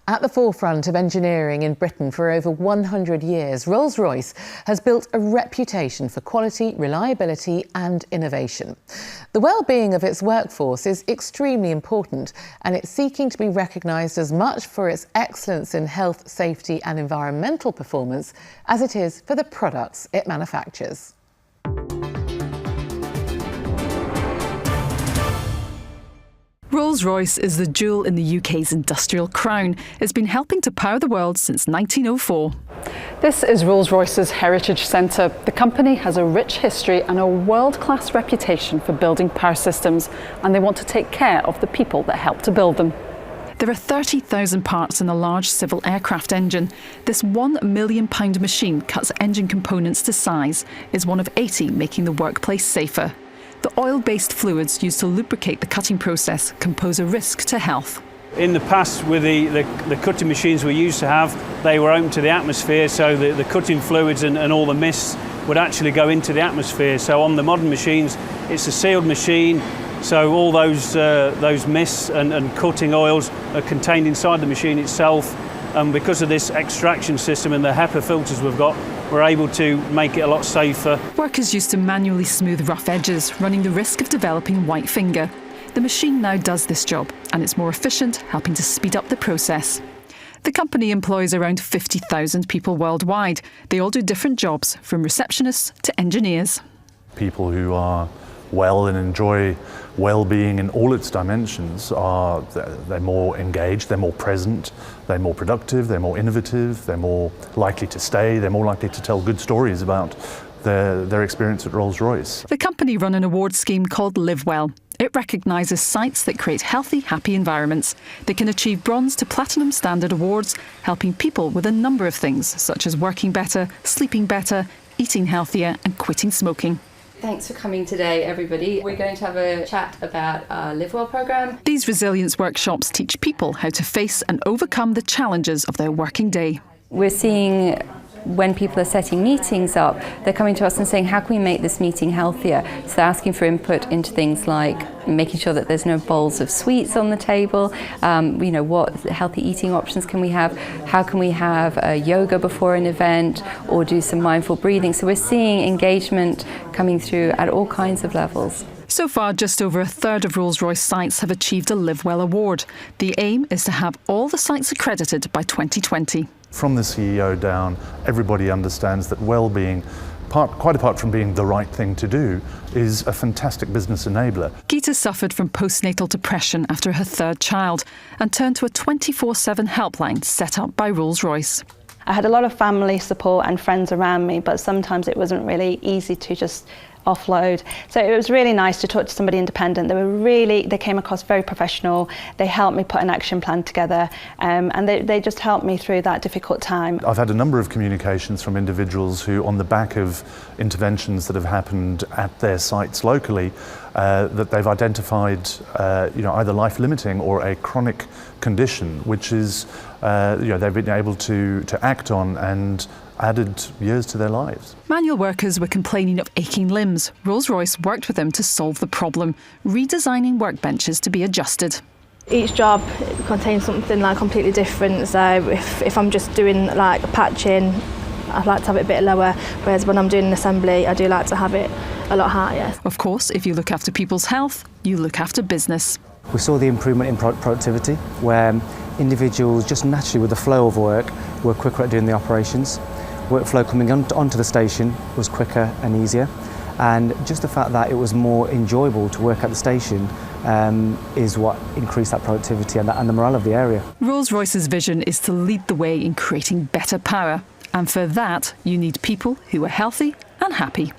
At the forefront of engineering in Britain for over 100 years, Rolls-Royce has built a reputation for quality, reliability and innovation. The well-being of its workforce is extremely important, and it's seeking to be recognised as much for its excellence in health, safety and environmental performance as it is for the products it manufactures. Rolls-Royce is the jewel in the UK's industrial crown. It's been helping to power the world since 1904. This is Rolls-Royce's Heritage Centre. The company has a rich history and a world-class reputation for building power systems, and they want to take care of the people that help to build them. There are 30,000 parts in a large civil aircraft engine. This £1 million machine cuts engine components to size, is one of 80 making the workplace safer. The oil-based fluids used to lubricate the cutting process can pose a risk to health. In the past, with the cutting machines we used to have, they were open to the atmosphere, so the cutting fluids and all the mists would actually go into the atmosphere. So on the modern machines, it's a sealed machine, so all those mists and cutting oils are contained inside the machine itself. And because of this extraction system and the HEPA filters we've got, we're able to make it a lot safer. Workers used to manually smooth rough edges, running the risk of developing white finger. The machine now does this job, and it's more efficient, helping to speed up the process. The company employs around 50,000 people worldwide. They all do different jobs, from receptionists to engineers. People who are well and enjoy well-being in all its dimensions they're more engaged, they're more present, they're more productive, they're more innovative, they're more likely to stay, they're more likely to tell good stories about their experience at Rolls-Royce. The company run an award scheme called Live Well. It recognises sites that create healthy, happy environments. They can achieve bronze to platinum standard awards, helping people with a number of things, such as working better, sleeping better, eating healthier and quitting smoking. Thanks for coming today, everybody. We're going to have a chat about our Live Well programme. These resilience workshops teach people how to face and overcome the challenges of their working day. We're seeing when people are setting meetings up, they're coming to us and saying, how can we make this meeting healthier? So they're asking for input into things like making sure that there's no bowls of sweets on the table, what healthy eating options can we have, how can we have yoga before an event or do some mindful breathing. So we're seeing engagement coming through at all kinds of levels. So far, just over a third of Rolls-Royce sites have achieved a Live Well award. The aim is to have all the sites accredited by 2020. From the CEO down, everybody understands that well-being, quite apart from being the right thing to do, is a fantastic business enabler. Geeta suffered from postnatal depression after her third child and turned to a 24/7 helpline set up by Rolls-Royce. I had a lot of family support and friends around me, but sometimes it wasn't really easy to just offload. So it was really nice to talk to somebody independent. They came across very professional. They helped me put an action plan together, and they just helped me through that difficult time. I've had a number of communications from individuals who, on the back of interventions that have happened at their sites locally, that they've identified either life-limiting or a chronic condition, which is they've been able to act on and added years to their lives. Manual workers were complaining of aching limbs. Rolls-Royce worked with them to solve the problem, redesigning workbenches to be adjusted. Each job contains something completely different, so if I'm just doing patching, I like to have it a bit lower, whereas when I'm doing an assembly, I do like to have it a lot higher. Of course, if you look after people's health, you look after business. We saw the improvement in productivity, where individuals just naturally with the flow of work were quicker at doing the operations. Workflow coming onto the station was quicker and easier, and just the fact that it was more enjoyable to work at the station is what increased that productivity and the morale of the area. Rolls-Royce's vision is to lead the way in creating better power, and for that you need people who are healthy and happy.